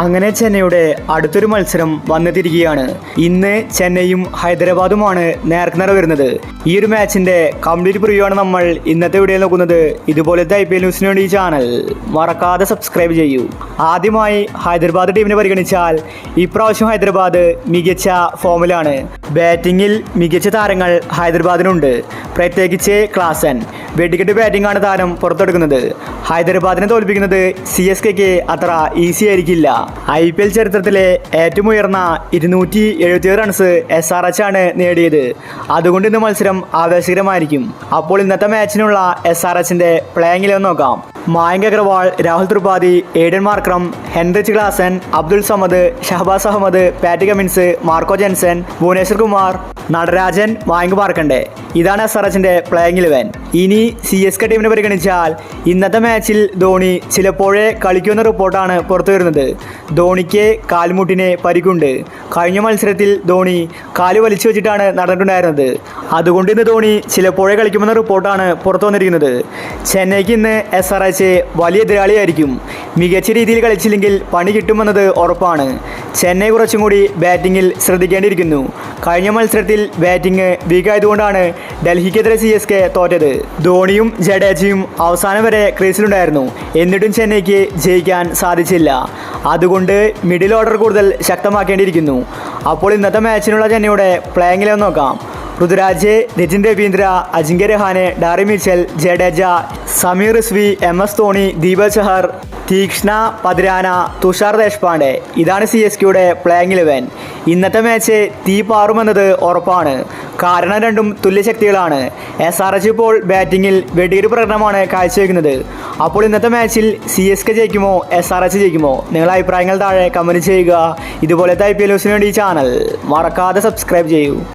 അങ്ങനെ ചെന്നൈയുടെ അടുത്തൊരു മത്സരം വന്നെത്തിയിരിക്കുകയാണ്. ഇന്ന് ചെന്നൈയും ഹൈദരാബാദുമാണ് നേർക്കുനേർ വരുന്നത്. ഈ ഒരു മാച്ചിന്റെ കംപ്ലീറ്റ് പ്രിവ്യൂ ആണ് നമ്മൾ ഇന്നത്തെ വീഡിയോയിൽ നോക്കുന്നത്. ഇതുപോലത്തെ IPL ന്യൂസിന് വേണ്ടി ഈ ചാനൽ മറക്കാതെ സബ്സ്ക്രൈബ് ചെയ്യൂ. ആദ്യമായി ഹൈദരാബാദ് ടീമിനെ പരിഗണിച്ചാൽ ഇപ്രാവശ്യം ഹൈദരാബാദ് മികച്ച ഫോമിലാണ്. ബാറ്റിങ്ങിൽ മികച്ച താരങ്ങൾ ഹൈദരാബാദിനുണ്ട്. പ്രത്യേകിച്ച് ക്ലാസൻ വെടിക്കെട്ട് ബാറ്റിംഗ് ആണ് താരം പുറത്തെടുക്കുന്നത്. ഹൈദരാബാദിനെ തോൽപ്പിക്കുന്നത് CSKക്ക് അത്ര ഈസി ആയിരിക്കില്ല. IPL ചരിത്രത്തിലെ ഏറ്റവും ഉയർന്ന 277 റൺസ് SRH ആണ് നേടിയത്. അതുകൊണ്ട് ഇന്ന് മത്സരം ആവേശകരമായിരിക്കും. അപ്പോൾ ഇന്നത്തെ മാച്ചിനുള്ള SRHന്റെ പ്ലേയിങ് 11 നോക്കാം. Mayank Agarwal, Rahul Tripathi, Aiden Markram, Heinrich Klaasen, Abdul Samad, Shahbaz Ahmed, Pat Cummins, Marco Jansen, Bhuvneshwar Kumar, Natarajan, Mayank Markande. ഇതാണ് SRHന്റെ പ്ലേയിങ് 11. ഇനി CSK ടീമിനെ പരിഗണിച്ചാൽ ഇന്നത്തെ മാച്ചിൽ ധോണി ചിലപ്പോഴേ കളിക്കുമെന്ന റിപ്പോർട്ടാണ് പുറത്തു വരുന്നത്. ധോണിക്ക് കാൽമുട്ടിന് പരിക്കുണ്ട്. കഴിഞ്ഞ മത്സരത്തിൽ ധോണി കാല് വലിച്ചു വെച്ചിട്ടാണ് നടന്നിട്ടുണ്ടായിരുന്നത്. അതുകൊണ്ട് ഇന്ന് ധോണി ചിലപ്പോഴേ കളിക്കുമെന്ന റിപ്പോർട്ടാണ് പുറത്തു വന്നിരിക്കുന്നത്. ചെന്നൈക്ക് ഇന്ന് SRH വലിയ എതിരാളിയായിരിക്കും. മികച്ച രീതിയിൽ കളിച്ചില്ലെങ്കിൽ പണി കിട്ടുമെന്നത് ഉറപ്പാണ്. ചെന്നൈ കുറച്ചും കൂടി ബാറ്റിങ്ങിൽ ശ്രദ്ധിക്കേണ്ടിയിരിക്കുന്നു. കഴിഞ്ഞ മത്സരത്തിൽ ബാറ്റിംഗ് വീക്കായതുകൊണ്ടാണ് ഡൽഹിക്കെതിരെ CSK തോറ്റത്. ധോണിയും ജഡേജയും അവസാനം വരെ ക്രീസിലുണ്ടായിരുന്നു. എന്നിട്ടും ചെന്നൈക്ക് ജയിക്കാൻ സാധിച്ചില്ല. അതുകൊണ്ട് മിഡിൽ ഓർഡർ കൂടുതൽ ശക്തമാക്കേണ്ടിയിരിക്കുന്നു. അപ്പോൾ ഇന്നത്തെ മാച്ചിനുള്ള ചെന്നൈയുടെ പ്ലേയിങ് 11 നോക്കാം. Ruturaj, Rachin Ravindra, Ajinkya Rahane, Daryl Mitchell, Jadeja, Sameer Rizvi, MS Dhoni, Deepak Chahar, Theekshana Pathirana, Tushar Deshpande. ഇതാണ് CSKയുടെ പ്ലേയിങ് 11. ഇന്നത്തെ മാച്ച് തീ പാറുമെന്നത് ഉറപ്പാണ്. കാരണം രണ്ടും തുല്യശക്തികളാണ്. SRH ഇപ്പോൾ ബാറ്റിങ്ങിൽ വെടിയൊരു പ്രകടനമാണ് കാഴ്ചവെക്കുന്നത്. അപ്പോൾ ഇന്നത്തെ മാച്ചിൽ CSK ജയിക്കുമോ SRH ജയിക്കുമോ? നിങ്ങളുടെ അഭിപ്രായങ്ങൾ താഴെ കമൻറ്റ് ചെയ്യുക. ഇതുപോലത്തെ IPL ന്യൂസിന് വേണ്ടി ഈ ചാനൽ മറക്കാതെ സബ്സ്ക്രൈബ് ചെയ്യൂ.